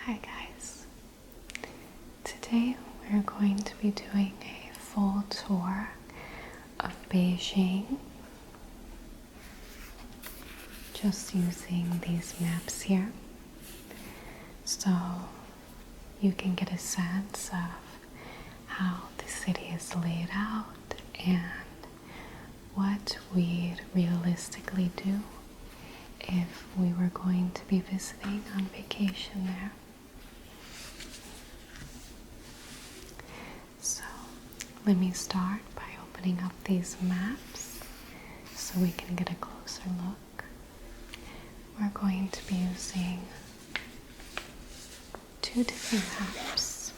Hi guys, today we're going to be doing a full tour of Beijing just using these maps here so you can get a sense of how the city is laid out and what we'd realistically do if we were going to be visiting on vacation there. So let me start by opening up these maps so we can get a closer look. We're going to be using two different maps.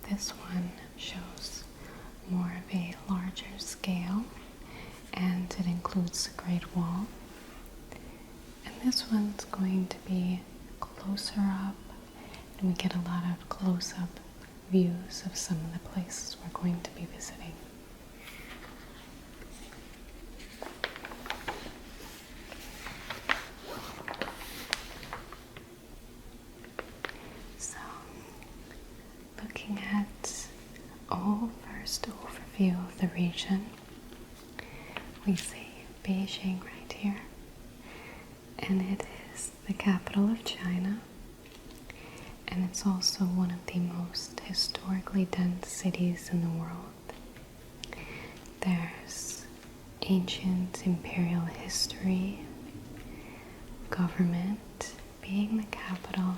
This one shows more of a larger scale and it includes the Great Wall. And this one's going to be closer up and we get a lot of close-up views of some of the places we're going to be visiting. So, looking at first overview of the region, we see Beijing right here, and it is the capital of China. And it's also one of the most historically dense cities in the world. There's ancient imperial history, government being the capital.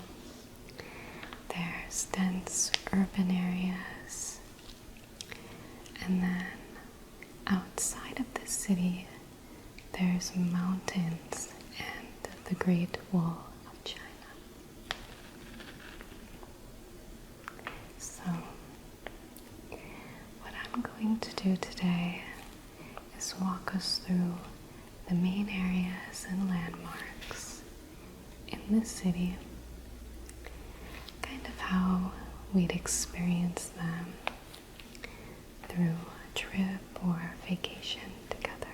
There's dense urban areas. And then outside of the city, there's mountains and the Great Wall. So, what I'm going to do today is walk us through the main areas and landmarks in the city, kind of how we'd experience them through a trip or a vacation together.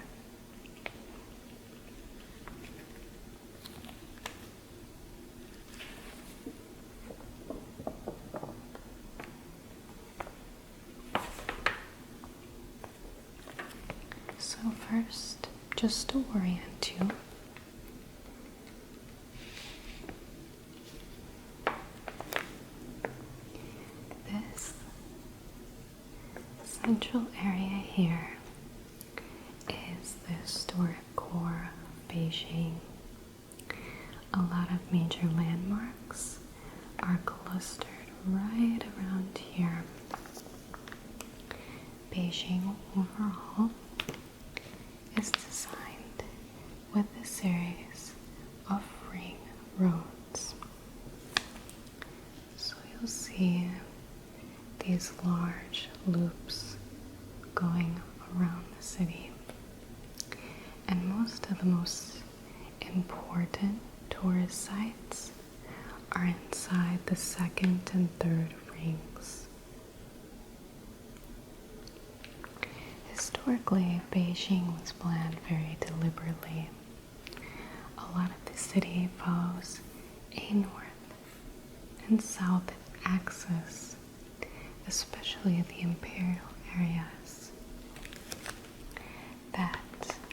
So first, just to orient you, this central area here is the historic core of Beijing. A lot of major landmarks are clustered right around here. Beijing overall is designed with a series of ring roads. So you'll see these large loops going around the city. And most of the most important tourist sites are inside the second and third rings. Historically, Beijing was planned very deliberately. A lot of the city follows a north and south axis, especially the imperial areas. That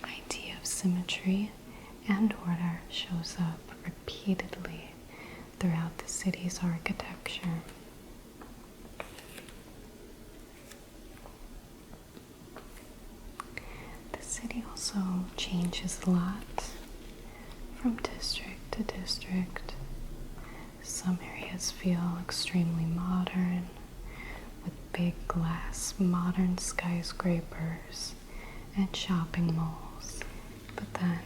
idea of symmetry and order shows up repeatedly throughout the city's architecture. The city also changes a lot from district to district. Some areas feel extremely modern with big glass modern skyscrapers and shopping malls. But then,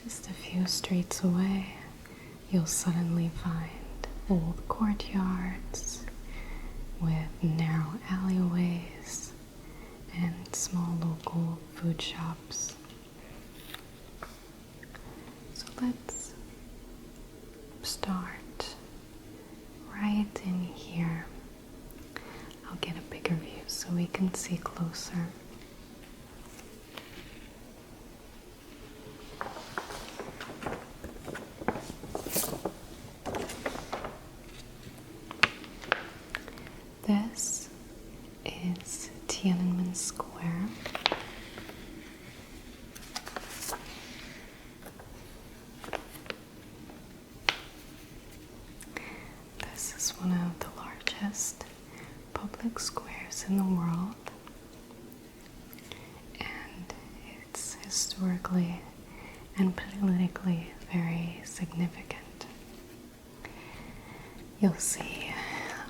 just a few streets away, you'll suddenly find old courtyards with narrow alleyways and small local food shops. So let's start right in here. I'll get a bigger view so we can see closer. square. This is one of the largest public squares in the world, and it's historically and politically very significant. You'll see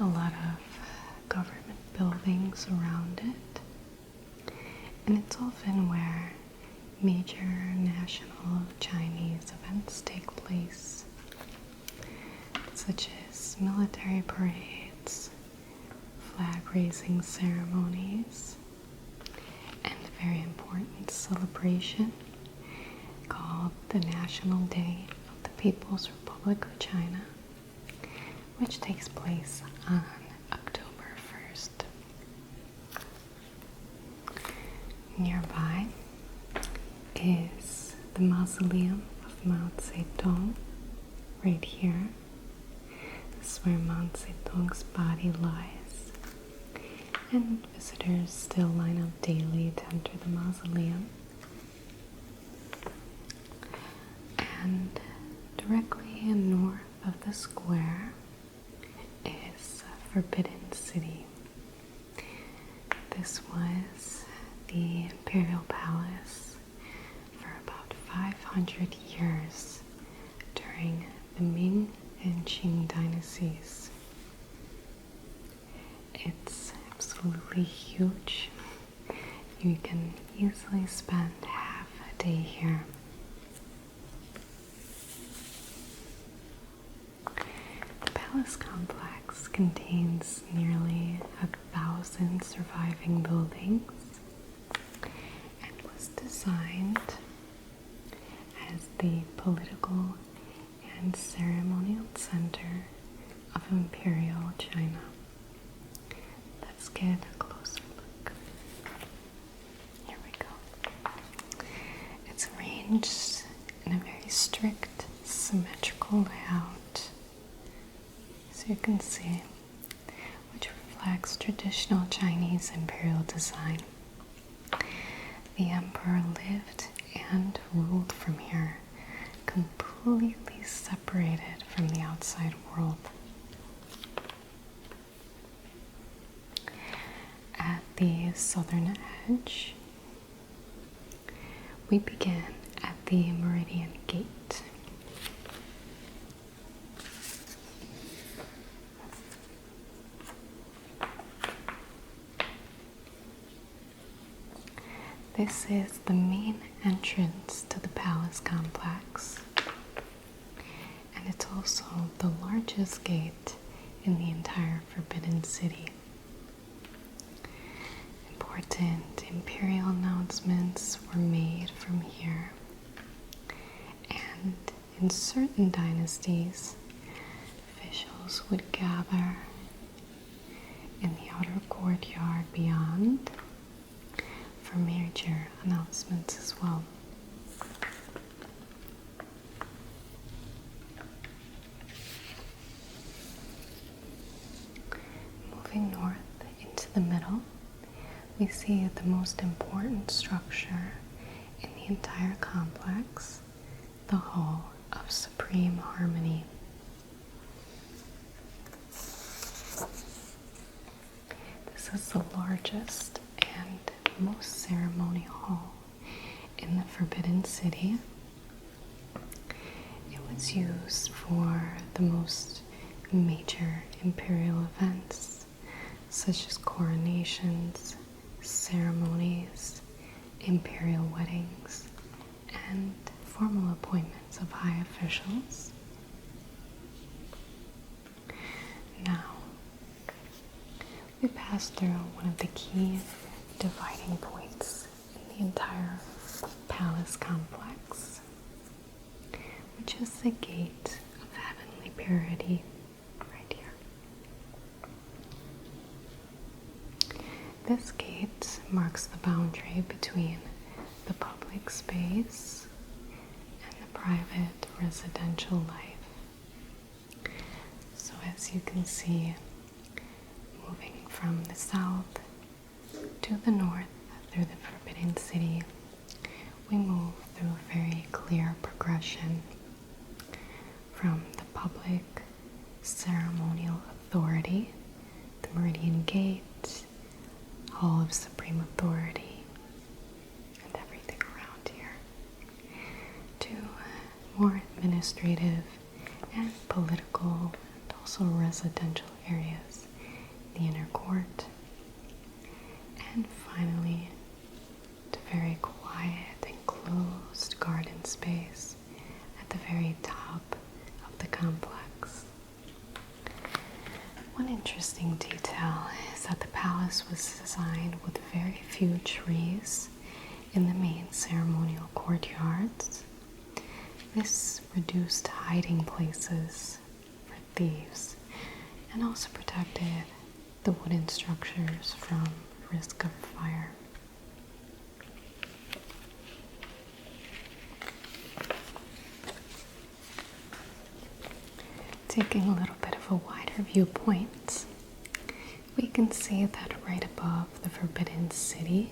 a lot of government buildings around it, and it's often where major national Chinese events take place, such as military parades, flag-raising ceremonies, and a very important celebration called the National Day of the People's Republic of China, which takes place on October 1st. Nearby is the mausoleum of Mao Zedong, right here. This is where Mao Zedong's body lies, and visitors still line up daily to enter the mausoleum. And directly north of the square is Forbidden City. This was the Imperial Palace for about 500 years during the Ming and Qing dynasties. It's absolutely huge. You can easily spend half a day here. The palace complex contains nearly 1,000 surviving buildings and was designed as the political and ceremonial center of Imperial China. Let's get a closer look. Here we go. It's arranged in a very strict, symmetrical layout, so you can see, which reflects traditional Chinese imperial design. The emperor lived and ruled from here, completely separated from the outside world. At the southern edge, we begin at the Meridian Gate. This is the main entrance to the palace complex, and it's also the largest gate in the entire Forbidden City. Important imperial announcements were made from here, and in certain dynasties, officials would gather in the outer courtyard beyond for major announcements as well. Moving north into the middle, we see the most important structure in the entire complex, the Hall of Supreme Harmony. This is the largest and most ceremonial hall in the Forbidden City. It was used for the most major imperial events, such as coronations, ceremonies, imperial weddings, and formal appointments of high officials. Now, we pass through one of the key dividing points in the entire palace complex, which is the Gate of Heavenly Purity, right here. This gate marks the boundary between the public space and the private residential life. So as you can see, moving from the south to the north, through the Forbidden City, we move through a very clear progression from the public ceremonial authority, the Meridian Gate, Hall of Supreme Authority, and everything around here, to more administrative and political and also residential areas, the inner court, and finally to very quiet and closed garden space at the very top of the complex. One interesting detail is that the palace was designed with very few trees in the main ceremonial courtyards. This reduced hiding places for thieves and also protected the wooden structures from risk of fire. Taking a little bit of a wider viewpoint, we can see that right above the Forbidden City,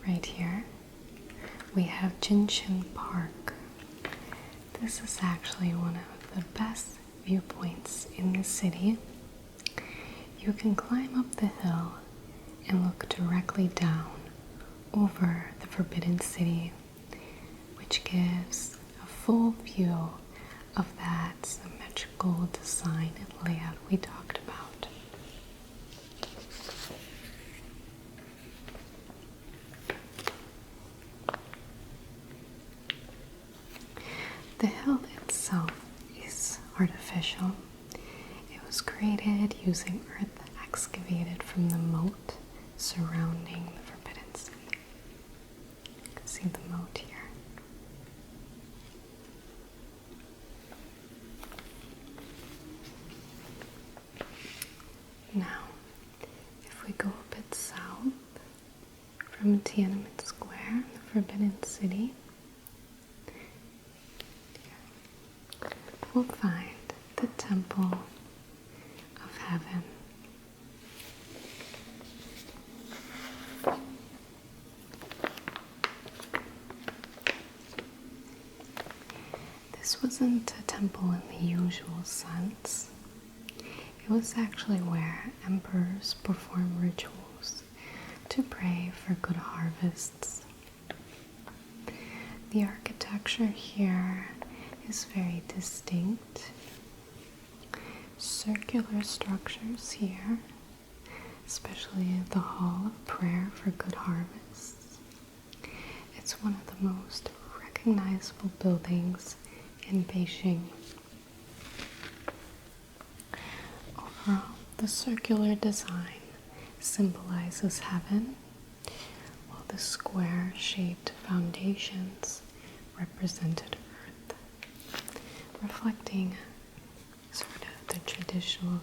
right here, we have Jinshin Park. This is actually one of the best viewpoints in the city. You can climb up the hill and look directly down over the Forbidden City, which gives a full view of that symmetrical design and layout we talked about. The hill itself is artificial. It was created using earth excavated from the moat surrounding the Forbidden City. You can see the moat here. Now, if we go a bit south from Tiananmen Square, the Forbidden City, we'll find the Temple of Heaven. This wasn't a temple in the usual sense. It was actually where emperors perform rituals to pray for good harvests. The architecture here is very distinct. Circular structures here, especially the Hall of Prayer for Good Harvests. It's one of the most recognizable buildings in Beijing. Overall, the circular design symbolizes heaven, while the square-shaped foundations represented earth, reflecting sort of the traditional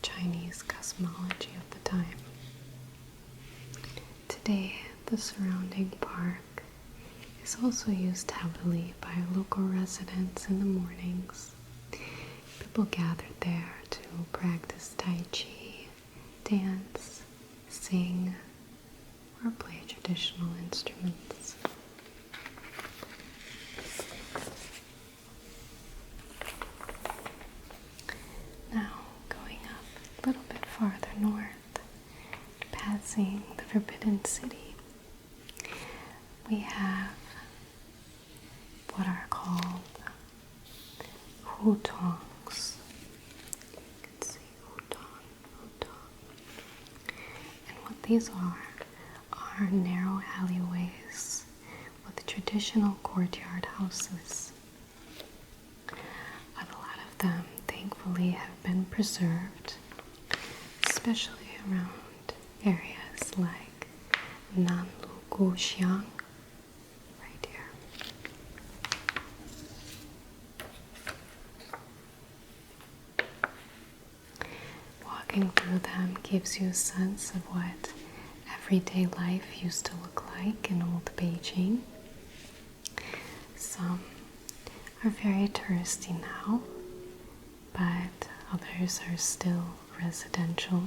Chinese cosmology of the time. Today, the surrounding park is also used heavily by local residents in the mornings. People gathered there to practice Tai Chi, dance, sing, or play traditional instruments. Now, going up a little bit farther north, passing the Forbidden City, we have what are called hutongs. You can see hutong. And what these are narrow alleyways with traditional courtyard houses. A lot of them, thankfully, have been preserved, especially around areas like Nanluguxiang, right here. Walking through them gives you a sense of what everyday life used to look like in old Beijing. Some are very touristy now, but others are still residential.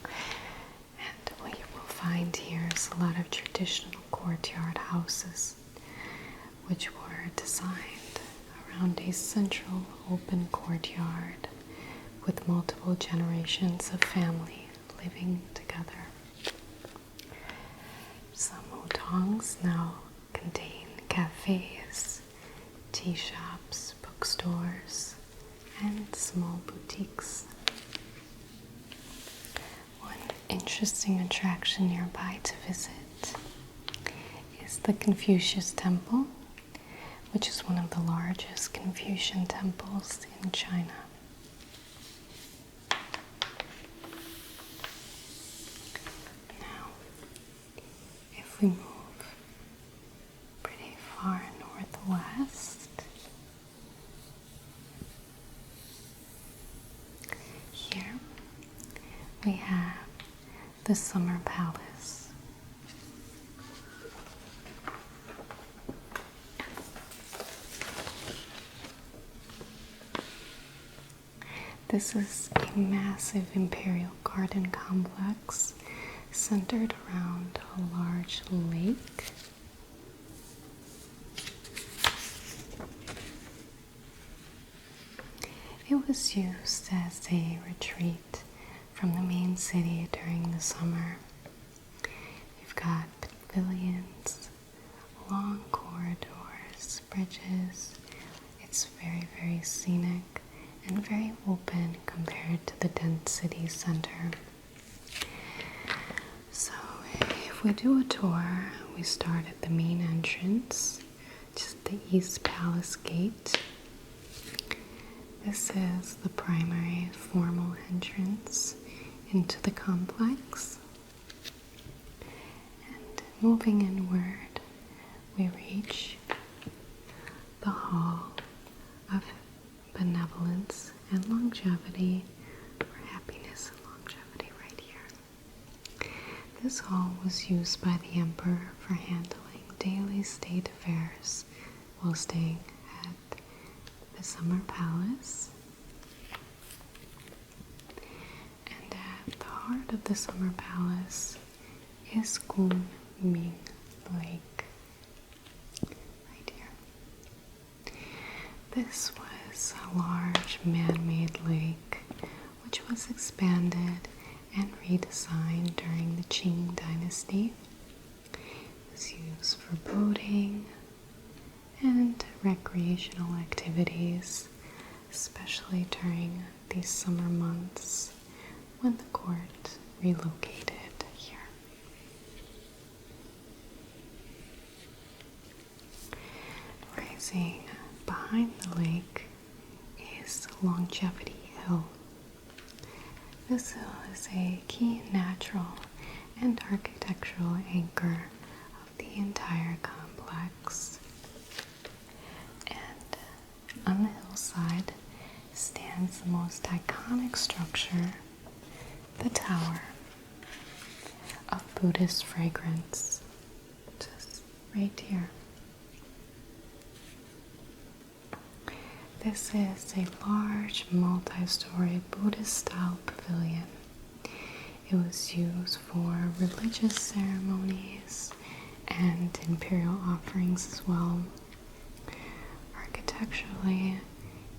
And what you find here is a lot of traditional courtyard houses, which were designed around a central open courtyard with multiple generations of family living together. Some hutongs now contain cafes, tea shops, bookstores, and small boutiques. One interesting attraction nearby to visit is the Confucius Temple, which is one of the largest Confucian temples in China. Now, if we move pretty far northwest, here we have the Summer Palace. This is a massive imperial garden complex centered around a large lake. It was used as a retreat from the main city during the summer. You've got pavilions, long corridors, bridges. It's very, very scenic and very open compared to the dense city center. So if we do a tour, we start at the main entrance, just the East Palace Gate. This is the primary formal entrance into the complex. And moving inward, we reach the Hall of Benevolence and Longevity, or Happiness and Longevity, right here. This hall was used by the Emperor for handling daily state affairs while staying at the Summer Palace. And at the heart of the Summer Palace is Kunming Lake, right here. This was a large man-made lake which was expanded and redesigned during the Qing dynasty. It was used for boating and recreational activities, especially during these summer months when the court relocated here. Rising behind the lake is Longevity Hill. This hill is a key natural and architectural anchor of the entire complex. And on the hillside stands the most iconic structure, the Tower of Buddhist Fragrance, just right here. This is a large multi-story Buddhist-style pavilion. It was used for religious ceremonies and imperial offerings as well. Architecturally,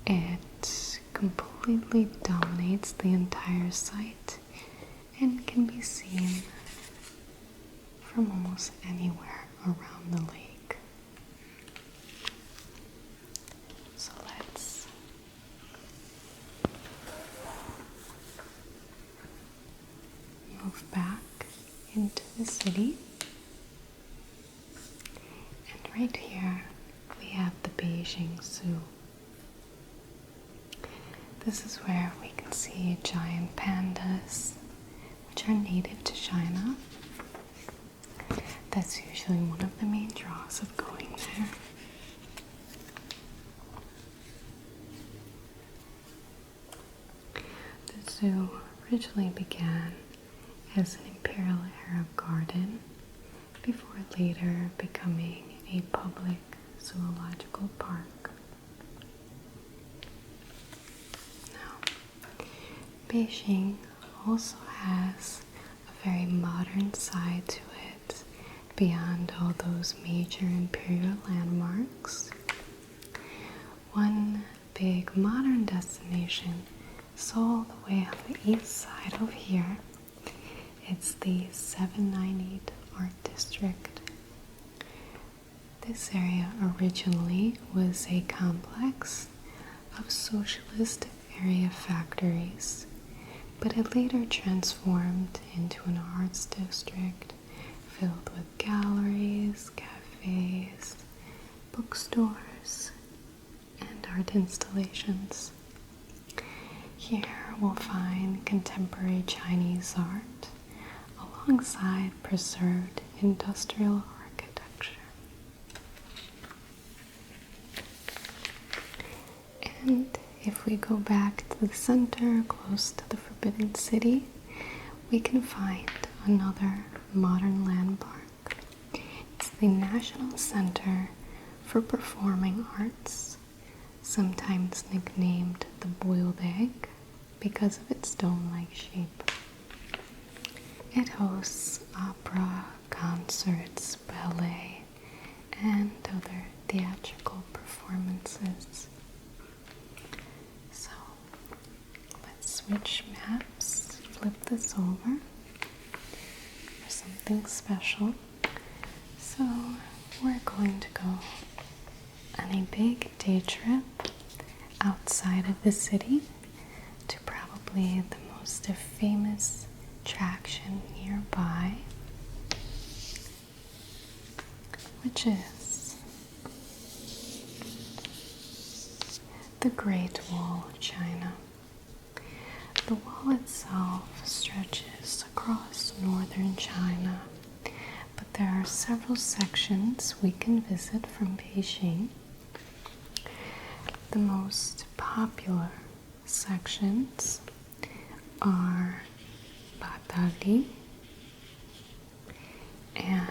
it completely dominates the entire site and can be seen from almost anywhere around the lake. So let's move back into the city. And right here we have the Beijing Zoo. This is where we can see giant pandas, which are native to China. That's usually one of the main draws of going there. The zoo originally began as an imperial era garden before later becoming a public zoological park. Now, Beijing also has a very modern side to it, beyond all those major imperial landmarks. One big modern destination is all the way on the east side over here. It's the 798 Art District. This area originally was a complex of socialist area factories, but it later transformed into an arts district filled with galleries, cafes, bookstores, and art installations. Here we'll find contemporary Chinese art alongside preserved industrial architecture. And if we go back to the center, close to the Forbidden City, we can find another modern landmark. It's the National Center for Performing Arts, sometimes nicknamed the Boiled Egg because of its dome-like shape. It hosts opera, concerts, ballet, and other theatrical performances. So let's switch maps, flip this over for something special. So we're going to go on a big day trip outside of the city to probably the most famous attraction nearby, which is the Great Wall of China. The wall itself stretches across northern China, but there are several sections we can visit from Beijing. The most popular sections are Batali and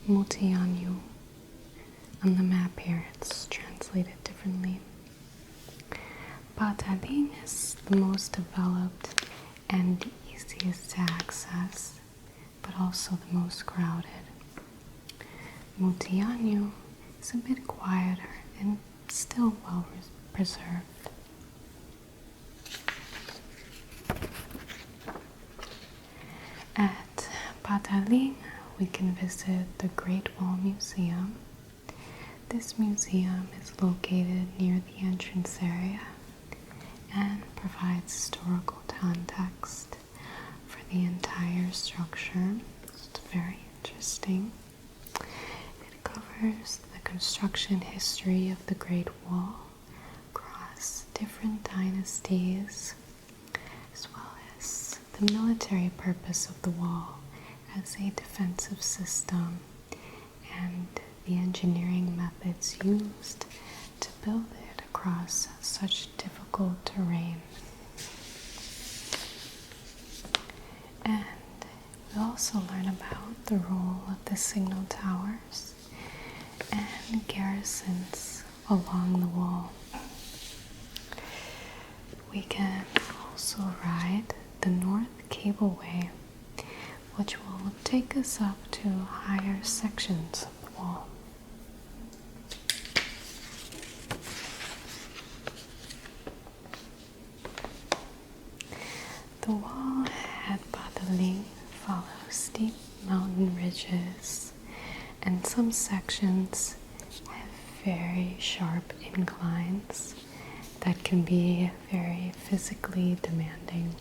Mutianyu. On the map here it's translated differently. Batali is the most developed and easiest to access, but also the most crowded. Mutianyu is a bit quieter and still well preserved. At Bataling, we can visit the Great Wall Museum. This museum is located near the entrance area and provides historical context for the entire structure. It's very interesting. It covers the construction history of the Great Wall across different dynasties, as well as the military purpose of the wall as a defensive system and the engineering methods used to build it across such difficult terrain. And we'll also learn about the role of the signal towers and garrisons along the wall. We can also ride the North Cableway, which will take us up to higher sections of the wall. The wall at Badaling follows steep mountain ridges, and some sections have very sharp inclines that can be very physically demanding.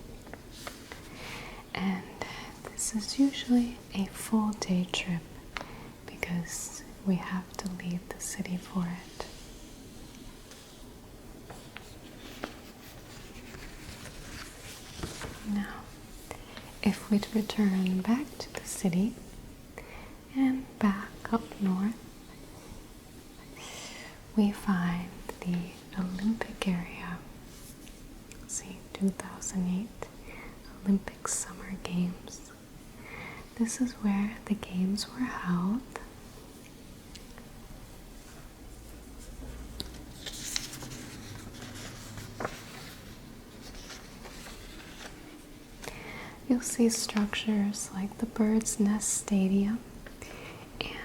And this is usually a full day trip because we have to leave the city for it. Now, if we'd return back to the city and back up north, we find the Olympic area. See, 2008 Olympic Summer Games. This is where the games were held. you'll see structures like the Bird's Nest Stadium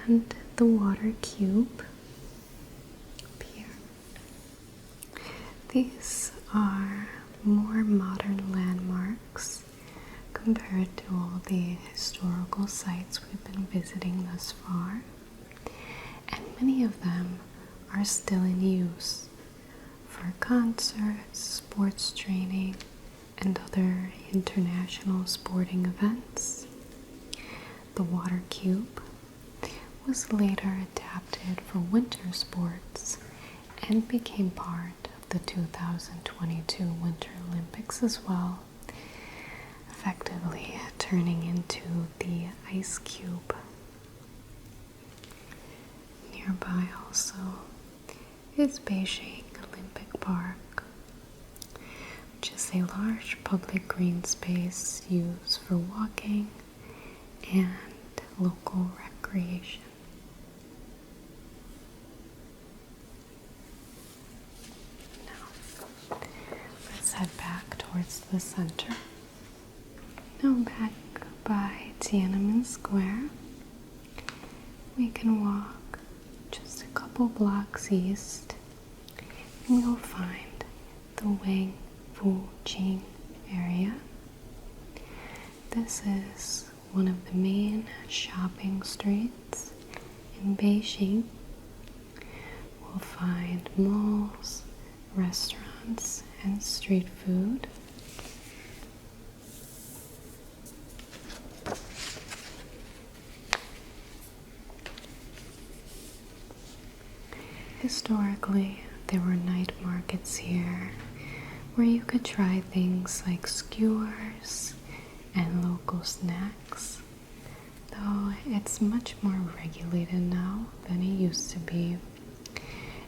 and the Water Cube up here. These are more modern landmarks compared to all the historical sites we've been visiting thus far, and many of them are still in use for concerts, sports training, and other international sporting events. The Water Cube was later adapted for winter sports and became part of the 2022 Winter Olympics as well, effectively turning into the ice cube. Nearby also is Beijing Olympic Park, which is a large public green space used for walking and local recreation. Now, let's head back towards the center. Now back by Tiananmen Square, we can walk just a couple blocks east and you'll find the Wang Fu Jing area. This is one of the main shopping streets in Beijing. We'll find malls, restaurants, and street food. Historically, there were night markets here where you could try things like skewers and local snacks, though it's much more regulated now than it used to be.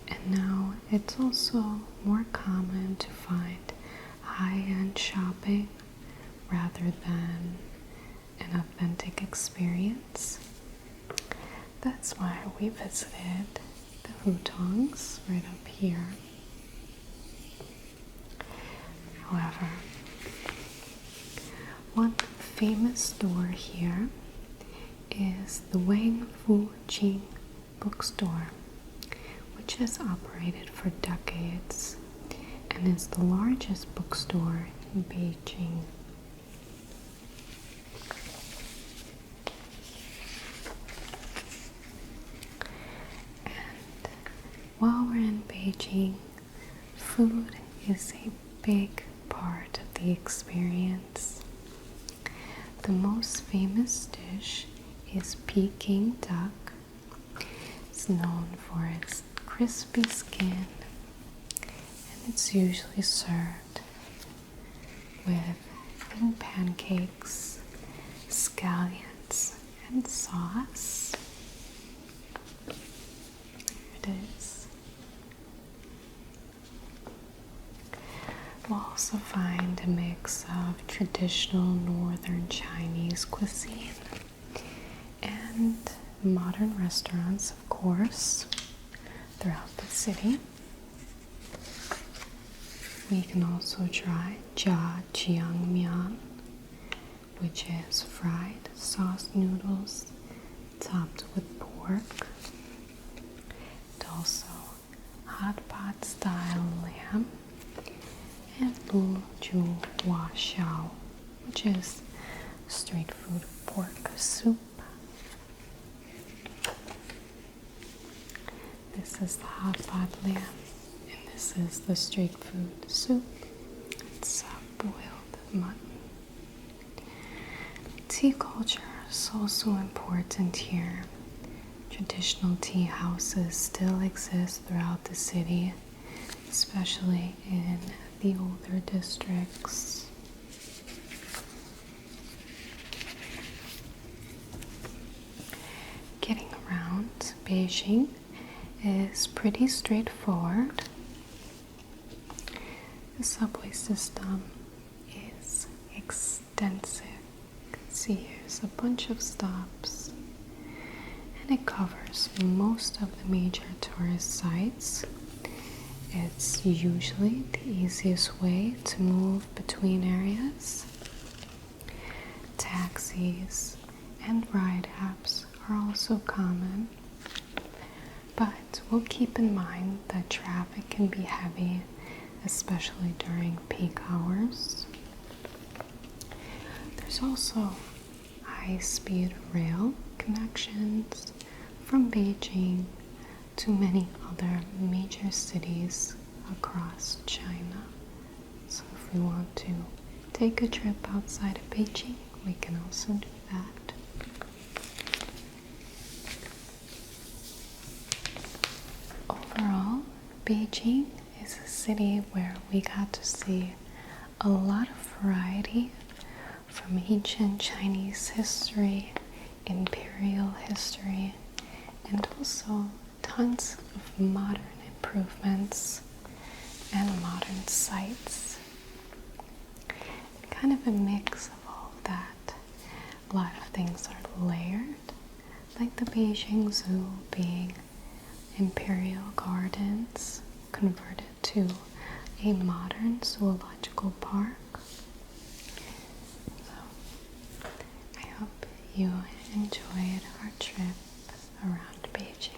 And now it's also more common to find high-end shopping rather than an authentic experience. That's why we visited the hutongs right up here. However, one famous store here is the Wang Fu Jing bookstore, which has operated for decades and is the largest bookstore in Beijing. While we're in Beijing, food is a big part of the experience. The most famous dish is Peking duck. It's known for its crispy skin, and it's usually served with thin pancakes, scallions, and sauce. Here it is. We'll also find a mix of traditional northern Chinese cuisine and modern restaurants, of course, throughout the city. We can also try jjiangmian, which is fried sauce noodles topped with pork, and also hot pot style lamb, and lu ju hua xiao, which is street food pork soup. This is the hot pot lamb, and this is the street food soup. It's boiled mutton. Tea culture is also important here. Traditional tea houses still exist throughout the city, especially in the older districts. Getting around Beijing is pretty straightforward. The subway system is extensive. You can see here's a bunch of stops, and it covers most of the major tourist sites. It's usually the easiest way to move between areas. taxis and ride apps are also common, but we'll keep in mind that traffic can be heavy, especially during peak hours. There's also high-speed rail connections from Beijing to many other major cities across China. So if we want to take a trip outside of Beijing, we can also do that. Overall, Beijing is a city where we got to see a lot of variety from ancient Chinese history, imperial history, and also tons of modern improvements and modern sites. Kind of a mix of all of that. A lot of things are layered, like the Beijing Zoo being imperial gardens converted to a modern zoological park. So I hope you enjoyed our trip around Beijing.